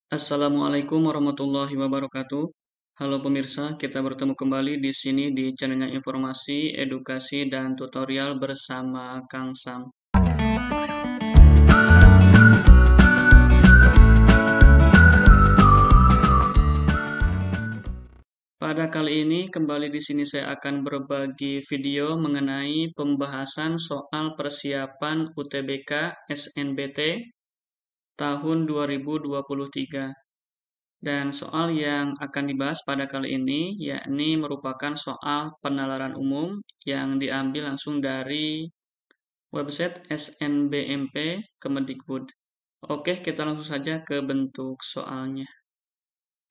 Assalamualaikum warahmatullahi wabarakatuh. Halo pemirsa, kita bertemu kembali di sini di channelnya Informasi, Edukasi, dan Tutorial bersama Kang Sam. Pada kali ini, kembali di sini saya akan berbagi video mengenai pembahasan soal persiapan UTBK SNBT tahun 2023. Dan soal yang akan dibahas pada kali ini yakni merupakan soal penalaran umum yang diambil langsung dari website SNBMP Kemendikbud. Oke, kita langsung saja ke bentuk soalnya.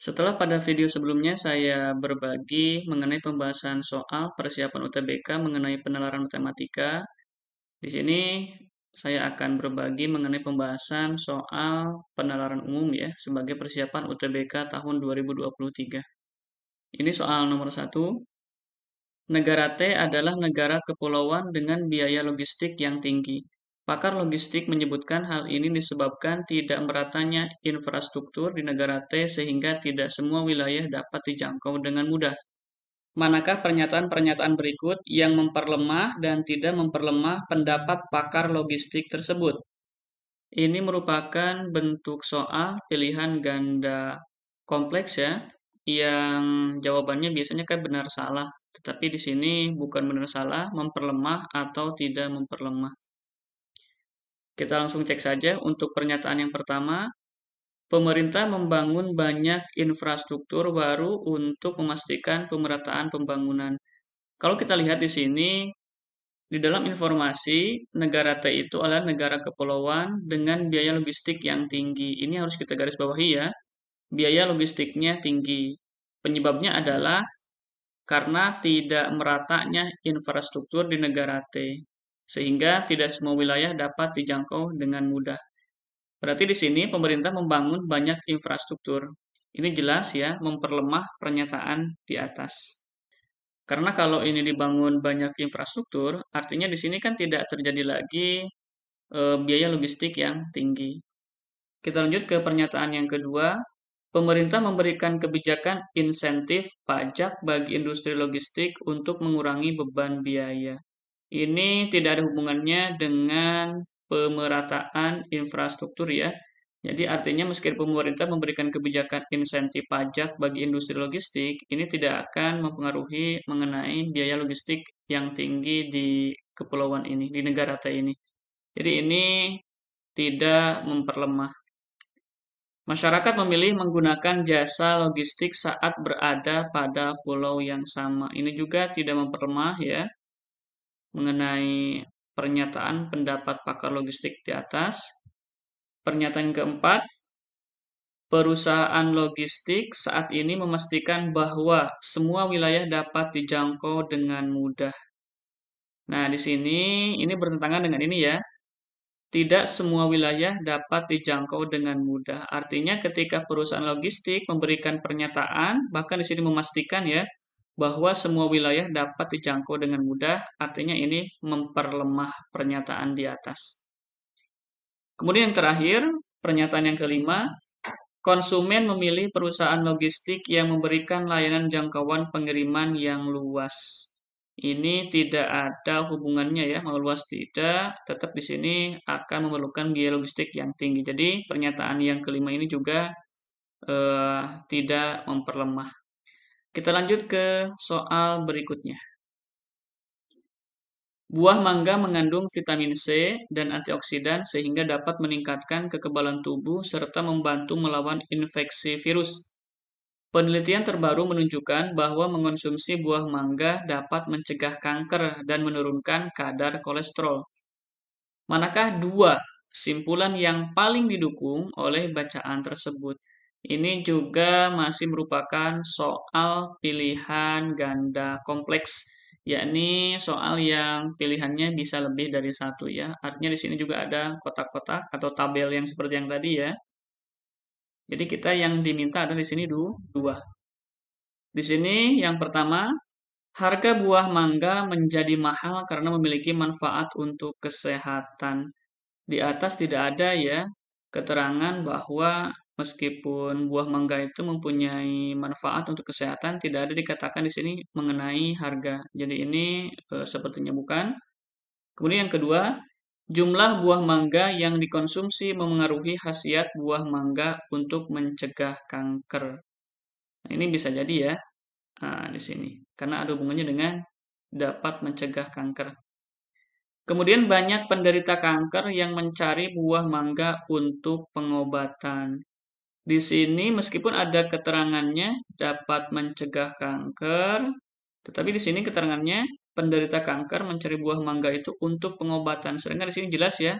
Setelah pada video sebelumnya saya berbagi mengenai pembahasan soal persiapan UTBK mengenai penalaran matematika, di sini saya akan berbagi mengenai pembahasan soal penalaran umum ya, sebagai persiapan UTBK tahun 2023. Ini soal nomor 1. Negara T adalah negara kepulauan dengan biaya logistik yang tinggi. Pakar logistik menyebutkan hal ini disebabkan tidak meratanya infrastruktur di negara T sehingga tidak semua wilayah dapat dijangkau dengan mudah. Manakah pernyataan-pernyataan berikut yang memperlemah dan tidak memperlemah pendapat pakar logistik tersebut? Ini merupakan bentuk soal pilihan ganda kompleks ya, yang jawabannya biasanya kan benar salah. Tetapi di sini bukan benar salah, memperlemah atau tidak memperlemah. Kita langsung cek saja untuk pernyataan yang pertama. Pemerintah membangun banyak infrastruktur baru untuk memastikan pemerataan pembangunan. Kalau kita lihat di sini, di dalam informasi, negara T itu adalah negara kepulauan dengan biaya logistik yang tinggi. Ini harus kita garis bawahi ya. Biaya logistiknya tinggi. Penyebabnya adalah karena tidak meratanya infrastruktur di negara T, sehingga tidak semua wilayah dapat dijangkau dengan mudah. Berarti di sini pemerintah membangun banyak infrastruktur. Ini jelas ya, memperlemah pernyataan di atas. Karena kalau ini dibangun banyak infrastruktur, artinya di sini kan tidak terjadi lagi biaya logistik yang tinggi. Kita lanjut ke pernyataan yang kedua. Pemerintah memberikan kebijakan insentif pajak bagi industri logistik untuk mengurangi beban biaya. Ini tidak ada hubungannya dengan pemerataan infrastruktur ya. Jadi artinya meskipun pemerintah memberikan kebijakan insentif pajak bagi industri logistik, ini tidak akan mempengaruhi mengenai biaya logistik yang tinggi di kepulauan ini, di negara T ini. Jadi ini tidak memperlemah. Masyarakat memilih menggunakan jasa logistik saat berada pada pulau yang sama. Ini juga tidak memperlemah ya, mengenai pernyataan pendapat pakar logistik di atas. Pernyataan keempat, perusahaan logistik saat ini memastikan bahwa semua wilayah dapat dijangkau dengan mudah. Nah, di sini ini bertentangan dengan ini ya. Tidak semua wilayah dapat dijangkau dengan mudah. Artinya ketika perusahaan logistik memberikan pernyataan, bahkan di sini memastikan ya, bahwa semua wilayah dapat dijangkau dengan mudah, artinya ini memperlemah pernyataan di atas. Kemudian yang terakhir, pernyataan yang kelima, konsumen memilih perusahaan logistik yang memberikan layanan jangkauan pengiriman yang luas. Ini tidak ada hubungannya ya, mau luas tidak, tetap di sini akan memerlukan biaya logistik yang tinggi. Jadi pernyataan yang kelima ini juga tidak memperlemah. Kita lanjut ke soal berikutnya. Buah mangga mengandung vitamin C dan antioksidan sehingga dapat meningkatkan kekebalan tubuh serta membantu melawan infeksi virus. Penelitian terbaru menunjukkan bahwa mengonsumsi buah mangga dapat mencegah kanker dan menurunkan kadar kolesterol. Manakah dua simpulan yang paling didukung oleh bacaan tersebut? Ini juga masih merupakan soal pilihan ganda kompleks, yakni soal yang pilihannya bisa lebih dari satu ya. Artinya di sini juga ada kotak-kotak atau tabel yang seperti yang tadi ya. Jadi kita yang diminta ada di sini dua. Di sini yang pertama, harga buah mangga menjadi mahal karena memiliki manfaat untuk kesehatan. Di atas tidak ada ya keterangan bahwa meskipun buah mangga itu mempunyai manfaat untuk kesehatan, tidak ada dikatakan di sini mengenai harga. Jadi ini sepertinya bukan. Kemudian yang kedua, jumlah buah mangga yang dikonsumsi memengaruhi khasiat buah mangga untuk mencegah kanker. Nah, ini bisa jadi ya di sini, karena ada hubungannya dengan dapat mencegah kanker. Kemudian banyak penderita kanker yang mencari buah mangga untuk pengobatan. Di sini meskipun ada keterangannya dapat mencegah kanker, tetapi di sini keterangannya penderita kanker mencari buah mangga itu untuk pengobatan. Sedangkan di sini jelas ya,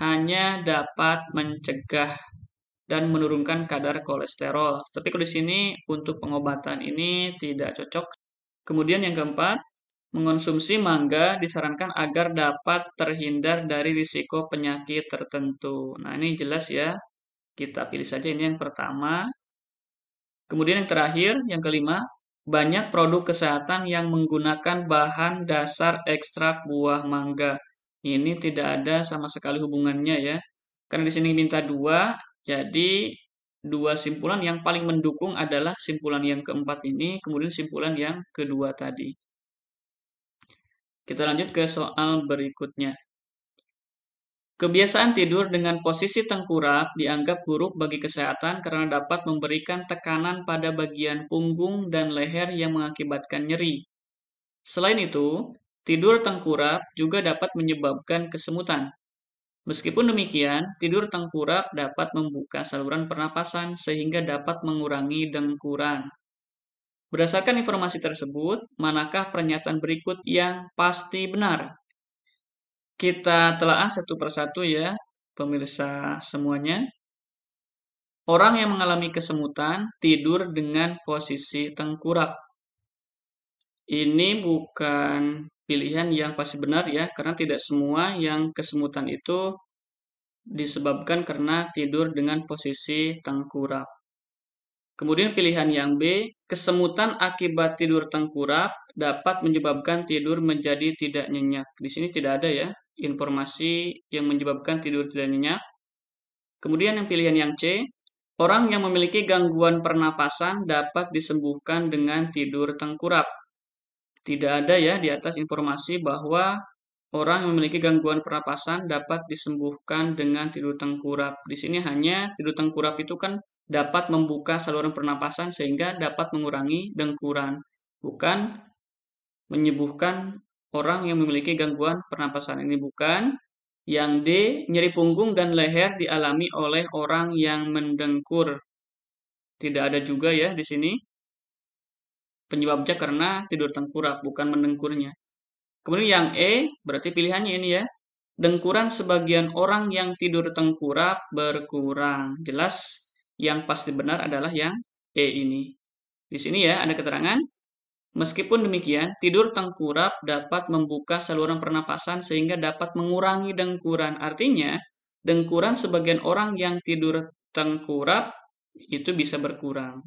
hanya dapat mencegah dan menurunkan kadar kolesterol. Tapi kalau di sini untuk pengobatan ini tidak cocok. Kemudian yang keempat, mengonsumsi mangga disarankan agar dapat terhindar dari risiko penyakit tertentu. Nah, ini jelas ya. Kita pilih saja ini yang pertama. Kemudian yang terakhir, yang kelima, banyak produk kesehatan yang menggunakan bahan dasar ekstrak buah mangga. Ini tidak ada sama sekali hubungannya ya. Karena di sini minta dua, jadi dua simpulan yang paling mendukung adalah simpulan yang keempat ini, kemudian simpulan yang kedua tadi. Kita lanjut ke soal berikutnya. Kebiasaan tidur dengan posisi tengkurap dianggap buruk bagi kesehatan karena dapat memberikan tekanan pada bagian punggung dan leher yang mengakibatkan nyeri. Selain itu, tidur tengkurap juga dapat menyebabkan kesemutan. Meskipun demikian, tidur tengkurap dapat membuka saluran pernapasan sehingga dapat mengurangi dengkuran. Berdasarkan informasi tersebut, manakah pernyataan berikut yang pasti benar? Kita telaah satu persatu ya, pemirsa semuanya. Orang yang mengalami kesemutan tidur dengan posisi tengkurap. Ini bukan pilihan yang pasti benar ya, karena tidak semua yang kesemutan itu disebabkan karena tidur dengan posisi tengkurap. Kemudian pilihan yang B, kesemutan akibat tidur tengkurap dapat menyebabkan tidur menjadi tidak nyenyak. Di sini tidak ada ya informasi yang menyebabkan tidur tidak nyenyak. Kemudian yang pilihan yang C, orang yang memiliki gangguan pernapasan dapat disembuhkan dengan tidur tengkurap. Tidak ada ya di atas informasi bahwa orang yang memiliki gangguan pernapasan dapat disembuhkan dengan tidur tengkurap. Di sini hanya tidur tengkurap itu kan dapat membuka saluran pernapasan sehingga dapat mengurangi dengkuran, bukan menyembuhkan orang yang memiliki gangguan pernapasan. Ini bukan. Yang D, nyeri punggung dan leher dialami oleh orang yang mendengkur. Tidak ada juga ya di sini. Penyebabnya karena tidur tengkurap, bukan mendengkurnya. Kemudian yang E, berarti pilihannya ini ya. Dengkuran sebagian orang yang tidur tengkurap berkurang. Jelas yang pasti benar adalah yang E ini. Di sini ya ada keterangan. Meskipun demikian, tidur tengkurap dapat membuka saluran pernapasan sehingga dapat mengurangi dengkuran. Artinya, dengkuran sebagian orang yang tidur tengkurap itu bisa berkurang.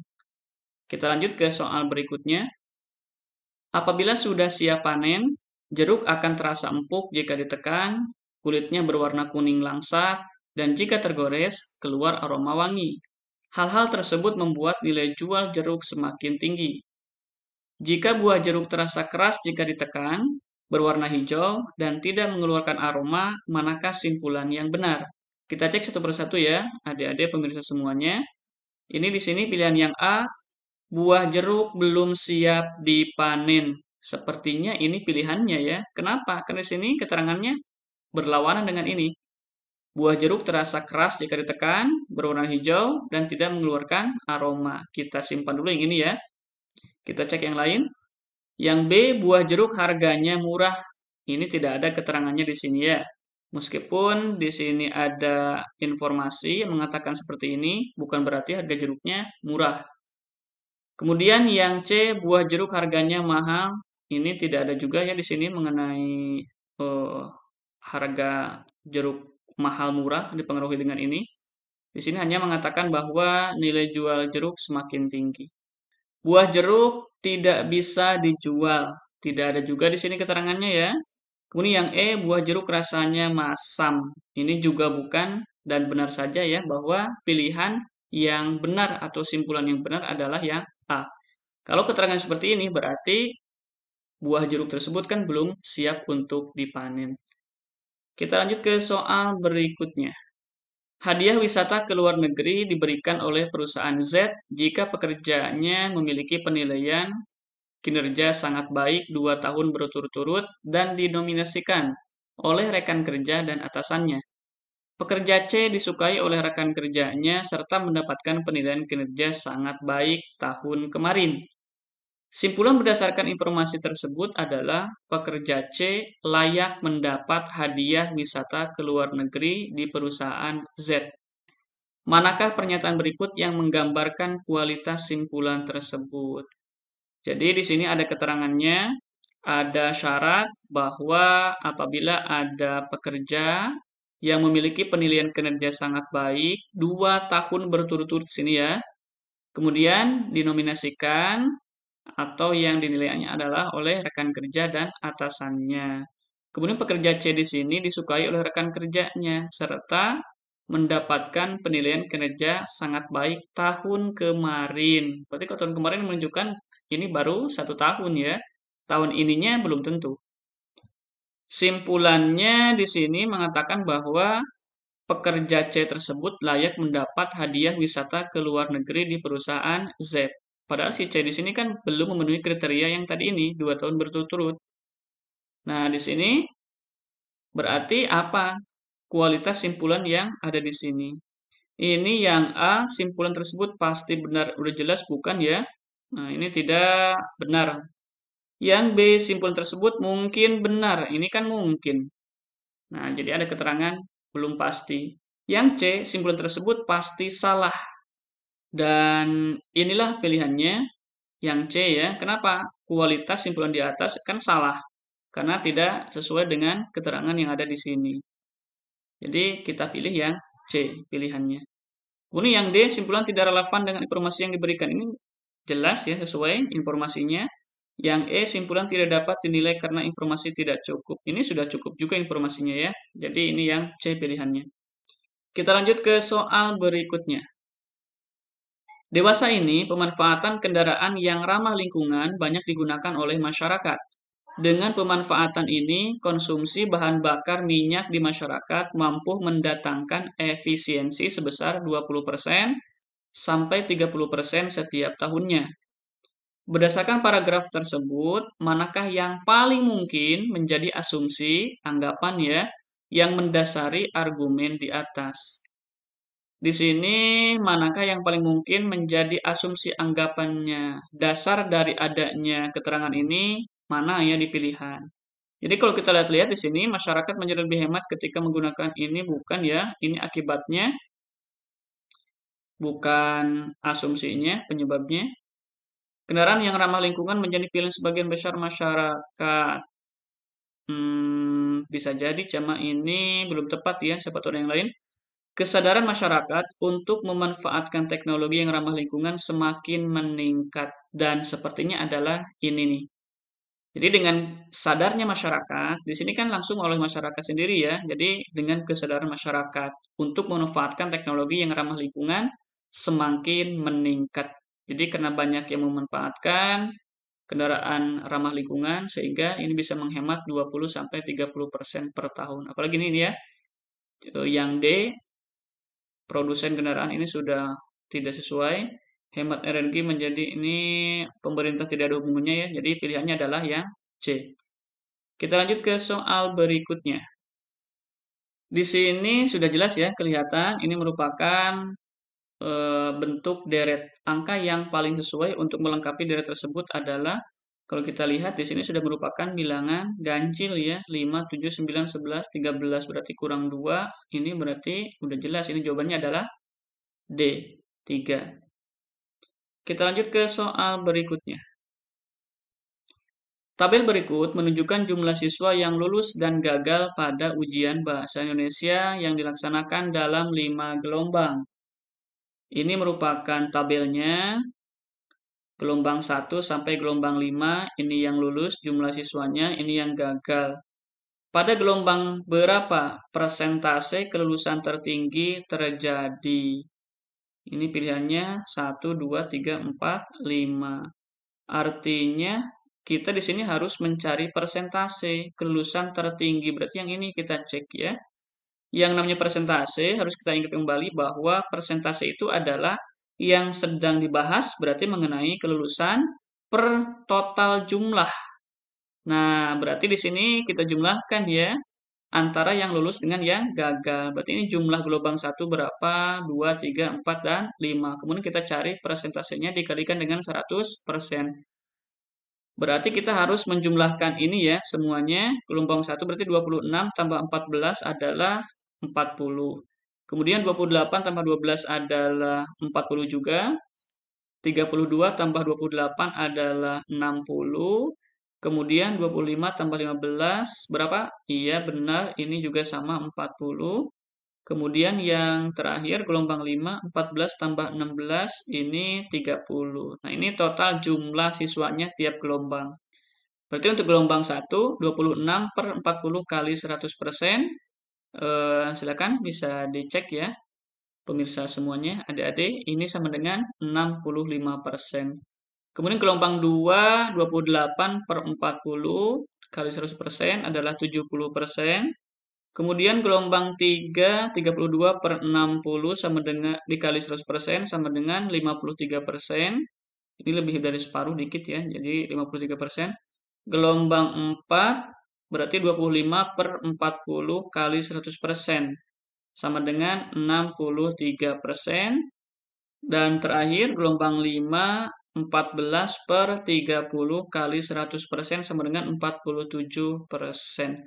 Kita lanjut ke soal berikutnya. Apabila sudah siap panen, jeruk akan terasa empuk jika ditekan, kulitnya berwarna kuning langsat, dan jika tergores, keluar aroma wangi. Hal-hal tersebut membuat nilai jual jeruk semakin tinggi. Jika buah jeruk terasa keras jika ditekan, berwarna hijau, dan tidak mengeluarkan aroma, manakah simpulan yang benar? Kita cek satu persatu ya, adik-adik pemirsa semuanya. Ini di sini pilihan yang A, buah jeruk belum siap dipanen. Sepertinya ini pilihannya ya. Kenapa? Karena di sini keterangannya berlawanan dengan ini. Buah jeruk terasa keras jika ditekan, berwarna hijau, dan tidak mengeluarkan aroma. Kita simpan dulu yang ini ya. Kita cek yang lain. Yang B, buah jeruk harganya murah. Ini tidak ada keterangannya di sini ya. Meskipun di sini ada informasi yang mengatakan seperti ini, bukan berarti harga jeruknya murah. Kemudian yang C, buah jeruk harganya mahal. Ini tidak ada juga ya di sini mengenai harga jeruk mahal murah dipengaruhi dengan ini. Di sini hanya mengatakan bahwa nilai jual jeruk semakin tinggi. Buah jeruk tidak bisa dijual. Tidak ada juga di sini keterangannya ya. Kemudian yang E, buah jeruk rasanya masam. Ini juga bukan dan benar saja ya bahwa pilihan yang benar atau simpulan yang benar adalah yang A. Kalau keterangan seperti ini berarti buah jeruk tersebut kan belum siap untuk dipanen. Kita lanjut ke soal berikutnya. Hadiah wisata ke luar negeri diberikan oleh perusahaan Z jika pekerjanya memiliki penilaian kinerja sangat baik 2 tahun berturut-turut dan dinominasikan oleh rekan kerja dan atasannya. Pekerja C disukai oleh rekan kerjanya serta mendapatkan penilaian kinerja sangat baik tahun kemarin. Simpulan berdasarkan informasi tersebut adalah pekerja C layak mendapat hadiah wisata ke luar negeri di perusahaan Z. Manakah pernyataan berikut yang menggambarkan kualitas simpulan tersebut? Jadi di sini ada keterangannya, ada syarat bahwa apabila ada pekerja yang memiliki penilaian kinerja sangat baik 2 tahun berturut-turut di sini ya. Kemudian dinominasikan atau yang dinilainya adalah oleh rekan kerja dan atasannya. Kemudian pekerja C di sini disukai oleh rekan kerjanya serta mendapatkan penilaian kinerja sangat baik tahun kemarin. Berarti kalau tahun kemarin menunjukkan ini baru 1 tahun ya. Tahun ininya belum tentu. Simpulannya di sini mengatakan bahwa pekerja C tersebut layak mendapat hadiah wisata ke luar negeri di perusahaan Z. Padahal si C di sini kan belum memenuhi kriteria yang tadi ini, 2 tahun berturut-turut. Nah, di sini berarti apa kualitas simpulan yang ada di sini? Ini yang A, simpulan tersebut pasti benar, udah jelas bukan ya? Nah, ini tidak benar. Yang B, simpulan tersebut mungkin benar. Ini kan mungkin. Nah, jadi ada keterangan belum pasti. Yang C, simpulan tersebut pasti salah. Dan inilah pilihannya yang C ya. Kenapa? Kualitas simpulan di atas kan salah. Karena tidak sesuai dengan keterangan yang ada di sini. Jadi kita pilih yang C pilihannya. Kemudian yang D, simpulan tidak relevan dengan informasi yang diberikan. Ini jelas ya sesuai informasinya. Yang E, simpulan tidak dapat dinilai karena informasi tidak cukup. Ini sudah cukup juga informasinya ya. Jadi ini yang C pilihannya. Kita lanjut ke soal berikutnya. Dewasa ini, pemanfaatan kendaraan yang ramah lingkungan banyak digunakan oleh masyarakat. Dengan pemanfaatan ini, konsumsi bahan bakar minyak di masyarakat mampu mendatangkan efisiensi sebesar 20% sampai 30% setiap tahunnya. Berdasarkan paragraf tersebut, manakah yang paling mungkin menjadi asumsi, anggapan ya, yang mendasari argumen di atas? Di sini, manakah yang paling mungkin menjadi asumsi anggapannya? Dasar dari adanya keterangan ini, mana ya di pilihan? Jadi kalau kita lihat-lihat di sini, masyarakat menjadi lebih hemat ketika menggunakan ini, bukan ya? Ini akibatnya, bukan asumsinya, penyebabnya. Kendaraan yang ramah lingkungan menjadi pilihan sebagian besar masyarakat. Bisa jadi cuma ini belum tepat ya, siapa tahu ada yang lain. Kesadaran masyarakat untuk memanfaatkan teknologi yang ramah lingkungan semakin meningkat dan sepertinya adalah ini nih. Jadi dengan sadarnya masyarakat, di sini kan langsung oleh masyarakat sendiri ya. Jadi dengan kesadaran masyarakat untuk memanfaatkan teknologi yang ramah lingkungan semakin meningkat. Jadi karena banyak yang memanfaatkan kendaraan ramah lingkungan sehingga ini bisa menghemat 20-30% per tahun. Apalagi ini ya, yang D, produsen kendaraan ini sudah tidak sesuai, hemat energi menjadi ini pemerintah tidak ada hubungannya ya, jadi pilihannya adalah yang C. Kita lanjut ke soal berikutnya. Di sini sudah jelas ya, kelihatan ini merupakan bentuk deret angka yang paling sesuai untuk melengkapi deret tersebut adalah kalau kita lihat di sini sudah merupakan bilangan ganjil ya, 5, 7, 9, 11, 13 berarti kurang 2. Ini berarti udah jelas ini jawabannya adalah D, 3. Kita lanjut ke soal berikutnya. Tabel berikut menunjukkan jumlah siswa yang lulus dan gagal pada ujian Bahasa Indonesia yang dilaksanakan dalam 5 gelombang. Ini merupakan tabelnya gelombang 1 sampai gelombang 5, ini yang lulus jumlah siswanya, ini yang gagal. Pada gelombang berapa persentase kelulusan tertinggi terjadi? Ini pilihannya 1, 2, 3, 4, 5. Artinya kita di sini harus mencari persentase kelulusan tertinggi. Berarti yang ini kita cek ya. Yang namanya persentase harus kita ingat kembali bahwa persentase itu adalah yang sedang dibahas berarti mengenai kelulusan per total jumlah. Nah, berarti di sini kita jumlahkan ya antara yang lulus dengan yang gagal. Berarti ini jumlah gelombang 1 berapa? 2, 3, 4, dan 5. Kemudian kita cari persentasenya dikalikan dengan 100%. Berarti kita harus menjumlahkan ini ya semuanya. Gelombang 1 berarti 26 tambah 14 adalah 40. Kemudian 28 tambah 12 adalah 40 juga. 32 tambah 28 adalah 60. Kemudian 25 tambah 15 berapa? Iya benar, ini juga sama 40. Kemudian yang terakhir gelombang 5, 14 tambah 16 ini 30. Nah, ini total jumlah siswanya tiap gelombang. Berarti untuk gelombang 1, 26 per 40 kali 100%. Silakan bisa dicek ya, pemirsa semuanya, adik-adik, ini sama dengan 65%. Kemudian gelombang 2, 28 per 40 kali 100% adalah 70%. Kemudian gelombang 3, 32 per 60 sama dengan dikali 100% sama dengan 53%. Ini lebih dari separuh dikit ya, jadi 53%. Gelombang 4 berarti 25 per 40 kali 100% sama dengan 63%. Dan terakhir gelombang 5, 14 per 30 kali 100% sama dengan 47%.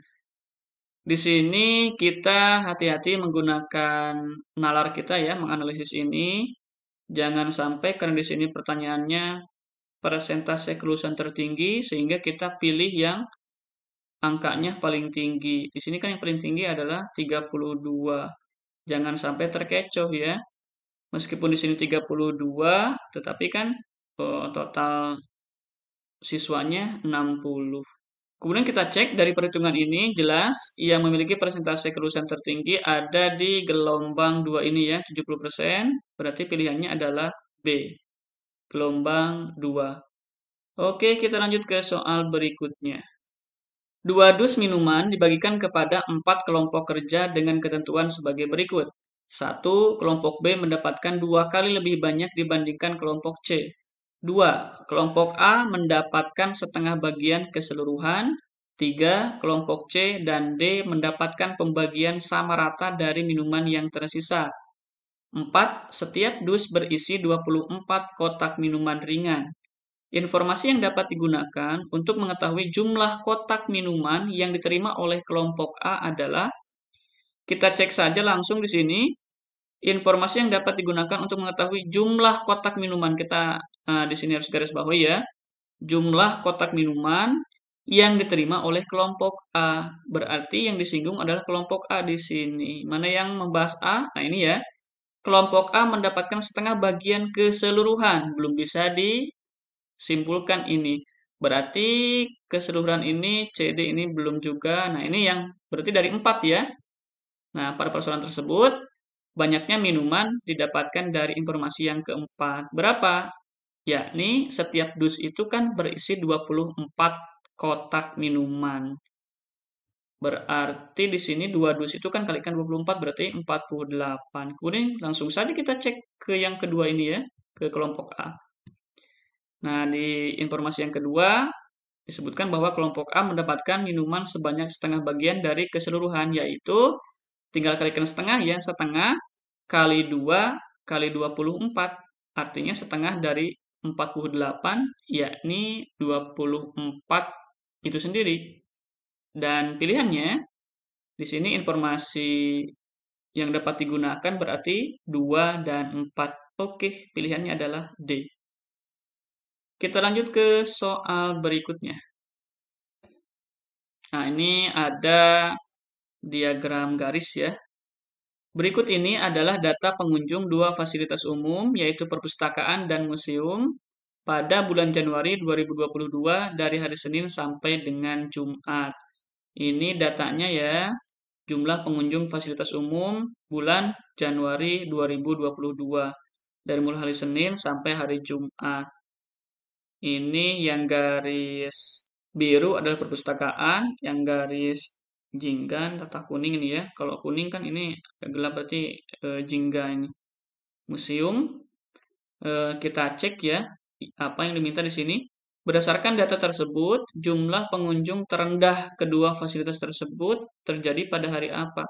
Di sini kita hati-hati menggunakan nalar kita ya, menganalisis ini. Jangan sampai karena di sini pertanyaannya persentase kelulusan tertinggi sehingga kita pilih yang angkanya paling tinggi. Di sini kan yang paling tinggi adalah 32. Jangan sampai terkecoh ya. Meskipun di sini 32, tetapi kan total siswanya 60. Kemudian kita cek dari perhitungan ini, jelas yang memiliki persentase kelulusan tertinggi ada di gelombang 2 ini ya, 70%. Berarti pilihannya adalah B, gelombang 2. Oke, kita lanjut ke soal berikutnya. 2 dus minuman dibagikan kepada 4 kelompok kerja dengan ketentuan sebagai berikut. 1. Kelompok B mendapatkan 2 kali lebih banyak dibandingkan kelompok C. 2. Kelompok A mendapatkan setengah bagian keseluruhan. 3. Kelompok C dan D mendapatkan pembagian sama rata dari minuman yang tersisa. 4. Setiap dus berisi 24 kotak minuman ringan. Informasi yang dapat digunakan untuk mengetahui jumlah kotak minuman yang diterima oleh kelompok A adalah, kita cek saja langsung di sini, informasi yang dapat digunakan untuk mengetahui jumlah kotak minuman. Kita di sini harus garis bawahi ya, jumlah kotak minuman yang diterima oleh kelompok A. Berarti yang disinggung adalah kelompok A di sini. Mana yang membahas A? Nah ini ya, kelompok A mendapatkan setengah bagian keseluruhan. Belum bisa disimpulkan ini. Berarti keseluruhan ini, CD ini belum juga. Nah ini yang berarti dari 4 ya. Nah pada persoalan tersebut, banyaknya minuman didapatkan dari informasi yang keempat. Berapa? Yakni setiap dus itu kan berisi 24 kotak minuman. Berarti di sini 2 dus itu kan kalikan 24 berarti 48. Kemudian langsung saja kita cek ke yang kedua ini ya, ke kelompok A. Nah, di informasi yang kedua disebutkan bahwa kelompok A mendapatkan minuman sebanyak setengah bagian dari keseluruhan, yaitu tinggal kalikan setengah ya, setengah kali 2 kali 24. Artinya setengah dari 48, yakni 24 itu sendiri. Dan pilihannya, di sini informasi yang dapat digunakan berarti 2 dan 4. Oke, pilihannya adalah D. Kita lanjut ke soal berikutnya. Nah, ini ada diagram garis ya. Berikut ini adalah data pengunjung 2 fasilitas umum, yaitu perpustakaan dan museum, pada bulan Januari 2022 dari hari Senin sampai dengan Jumat. Ini datanya ya, jumlah pengunjung fasilitas umum bulan Januari 2022. dari mulai hari Senin sampai hari Jumat. Ini yang garis biru adalah perpustakaan, yang garis jingga tata kuning ini ya. Kalau kuning kan ini agak gelap berarti jingga ini. Museum, kita cek ya apa yang diminta di sini. Berdasarkan data tersebut, jumlah pengunjung terendah kedua fasilitas tersebut terjadi pada hari apa?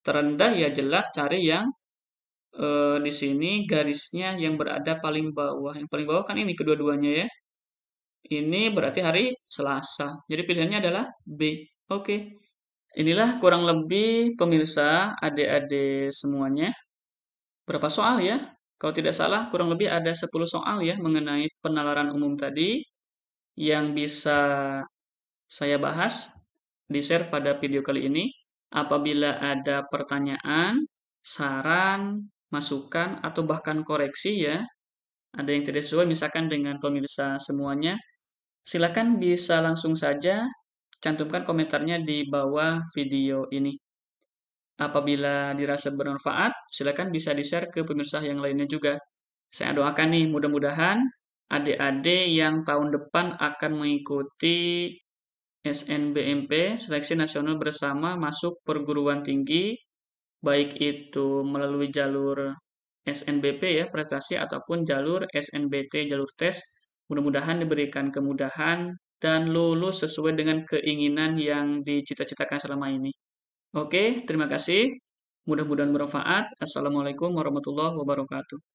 Terendah ya jelas cari yang di sini garisnya yang berada paling bawah. Yang paling bawah kan ini kedua-duanya ya. Ini berarti hari Selasa. Jadi pilihannya adalah B. Oke. Inilah kurang lebih pemirsa, adik-adik semuanya. Berapa soal ya? Kalau tidak salah, kurang lebih ada 10 soal ya mengenai penalaran umum tadi yang bisa saya bahas di share pada video kali ini. Apabila ada pertanyaan, saran, masukan, atau bahkan koreksi ya, ada yang tidak sesuai misalkan dengan pemirsa semuanya, silakan bisa langsung saja cantumkan komentarnya di bawah video ini. Apabila dirasa bermanfaat, silakan bisa di-share ke pemirsa yang lainnya juga. Saya doakan nih, mudah-mudahan adik-adik yang tahun depan akan mengikuti SNBMP, Seleksi Nasional Bersama masuk perguruan tinggi, baik itu melalui jalur SNBP ya, prestasi, ataupun jalur SNBT, jalur tes. Mudah-mudahan diberikan kemudahan dan lulus sesuai dengan keinginan yang dicita-citakan selama ini. Oke, terima kasih. Mudah-mudahan bermanfaat. Assalamualaikum warahmatullahi wabarakatuh.